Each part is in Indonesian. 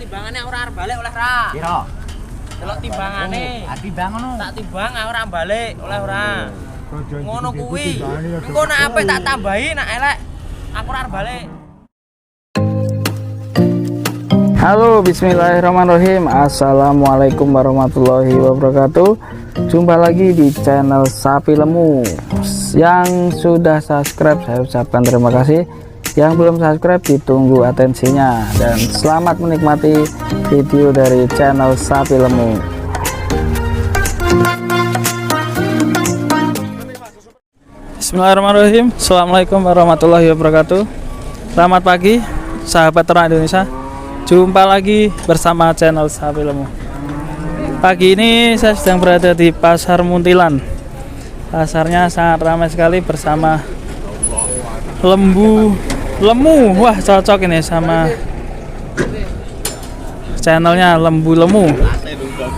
timbangane ora arep balik oleh ra. Piro? Delok timbangane. Timbang ngono. Tak timbang ora balik oleh ora. Ngono kuwi. Engko nek apik tak tambahi, nek elek aku ora arep balik. Halo, bismillahirrahmanirrahim. Assalamualaikum warahmatullahi wabarakatuh. Jumpa lagi di channel Sapi Lemu. Yang sudah subscribe saya ucapkan terima kasih. Yang belum subscribe ditunggu atensinya. Dan selamat menikmati video dari channel Sapi Lemu. Bismillahirrahmanirrahim. Assalamualaikum warahmatullahi wabarakatuh. Selamat pagi sahabat ternak Indonesia. Jumpa lagi bersama channel Sapi Lemu. Pagi ini saya sedang berada di Pasar Muntilan. Pasarnya sangat ramai sekali bersama lembu lemu. Wah, cocok ini sama channelnya Lembu Lemu.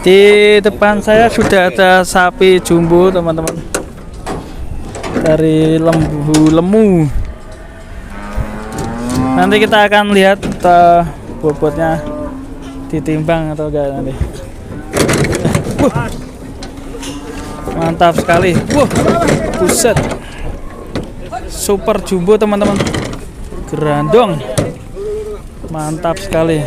Di depan saya sudah ada sapi jumbo, teman-teman, dari Lembu Lemu. Nanti kita akan lihat bobotnya ditimbang atau enggak nanti. Mantap sekali. Buset, super jumbo, teman-teman, gerandong, mantap sekali.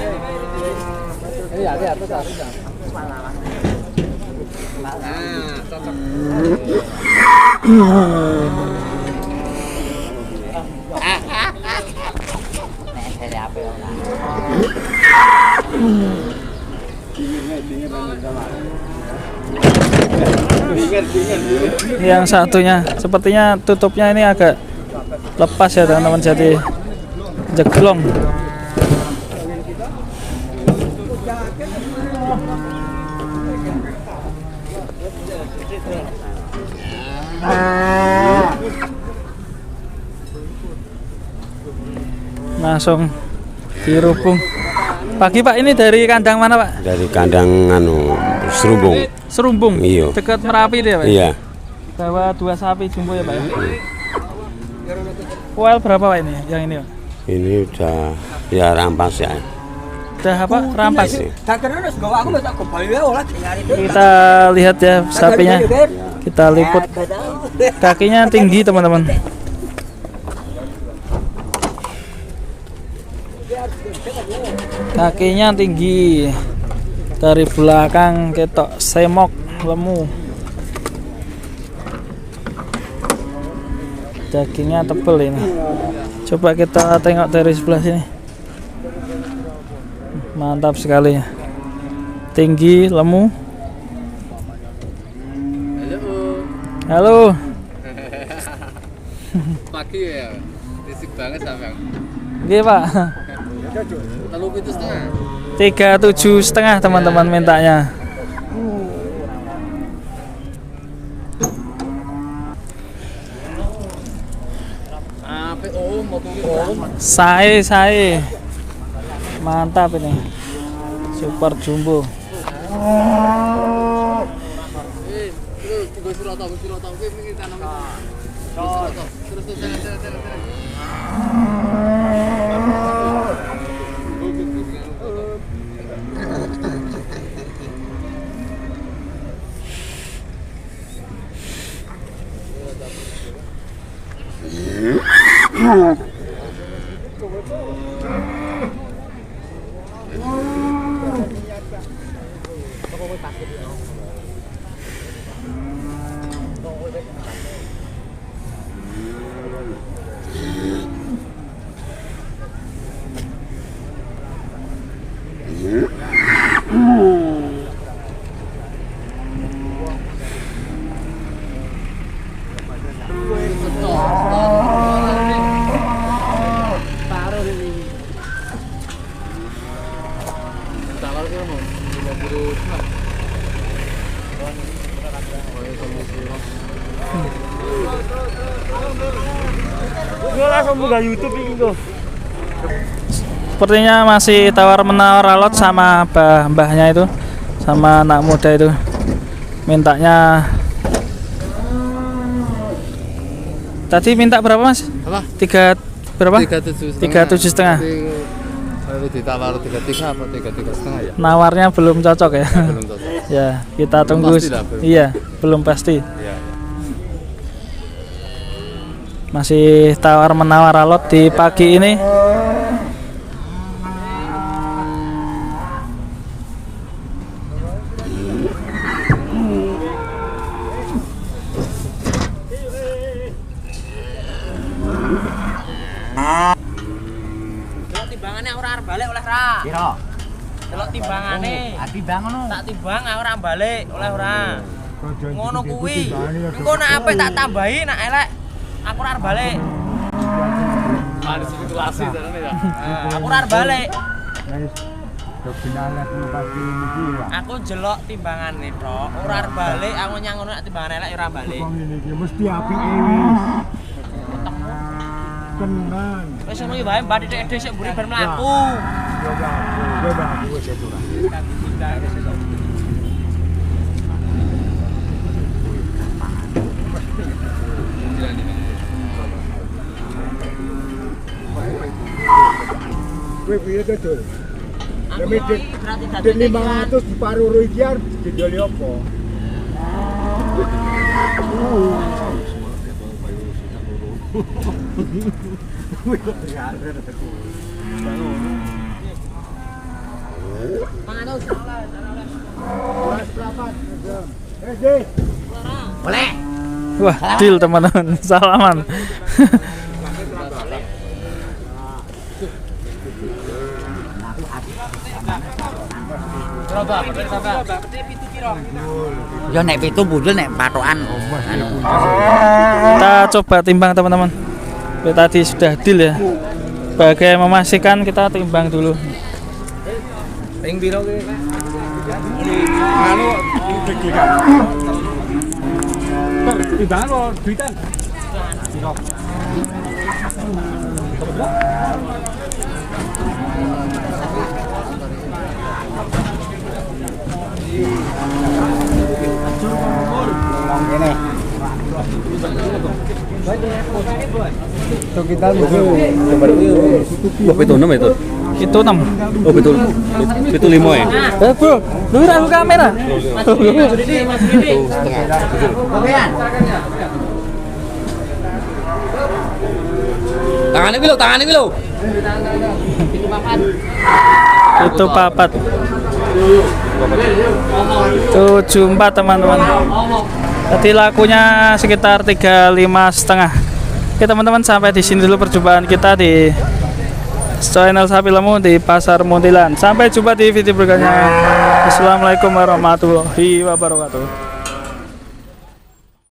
Yang satunya sepertinya tutupnya ini agak lepas ya, teman-teman, jadi jeglong. Langsung dirubung. Pagi Pak, ini dari kandang mana Pak? Dari kandang Serumbung. Serumbung. Iya. Dekat Merapi dia Pak. Iya. Bawa 2 sapi jumbo ya Pak. Kual berapa Pak ini? Yang ini Pak? Ini udah ya rampas ya. Udah apa? Rampas. Iya. Kita lihat ya sapinya. Kita liput. Kakinya tinggi, teman-teman. Kakinya tinggi. Dari belakang ketok semok lemu. Dagingnya tebel ini. Coba kita tengok dari sebelah sini. Mantap sekali. Tinggi, lemu. Halo. Pagi ya. Risik banget sampean. Nggih, Pak. 37,5 teman-teman mintanya. Sae. Mantap ini. Super jumbo. Sepertinya masih tawar-menawar alot sama mbahnya itu, sama anak muda itu. Mintanya tadi minta berapa Mas? Apa? Berapa? 37,5. 37,5. Lalu ditawar 33 apa 33,5 ya? Nawarnya belum cocok ya. Belum cocok. Ya, kita Belum tunggu. pasti lah, belum. Iya, belum pasti. Iya. Masih tawar-menawar alot di pagi ini. Delok timbangane ora arep balik oleh ra. Piro? Delok timbangane. Timbang ngono. Tak timbang ora balik oleh ora. Ngono kuwi. Engko nek apik tak tambahi, nek elek aku ora arep balik. Ada situasi caranya ya. Aku ora arep balik. Aku jelok timbangane tok, ora arep balik. Aku nyang ngono nek timbangane elek ya ora balik. Mesti apike wis. Tenan. Wis ngono iki wae mbak dhek-dhek sik mburi ben mlaku. Coba aku wis ora. Kowe piye dodol? Aku Demi iki berarti dadi 500 diparuru iki arep didoli apa? Boleh. Wah, deal teman-teman. Salaman. Yo nek pitu budul nek patokan. Anu. Kita coba timbang teman-teman. Tadi sudah deal ya. Sebagai memastikan kita timbang dulu. Ping piro ki? Anu dipikiran. Timbangan lo duitan. Itu kita Oh, betul 6 itu. Itu 6. Oh, betul. Betul 5 ya. Bro, lu aku kamera. Tangannya bilo, tangannya bilo. Itu papat. 74 teman-teman. Tadi lakunya sekitar 35,5. Oke teman-teman, sampai di sini dulu perjumpaan kita di channel Sapi Lemu di Pasar Muntilan. Sampai jumpa di video berikutnya. Assalamualaikum warahmatullahi wabarakatuh.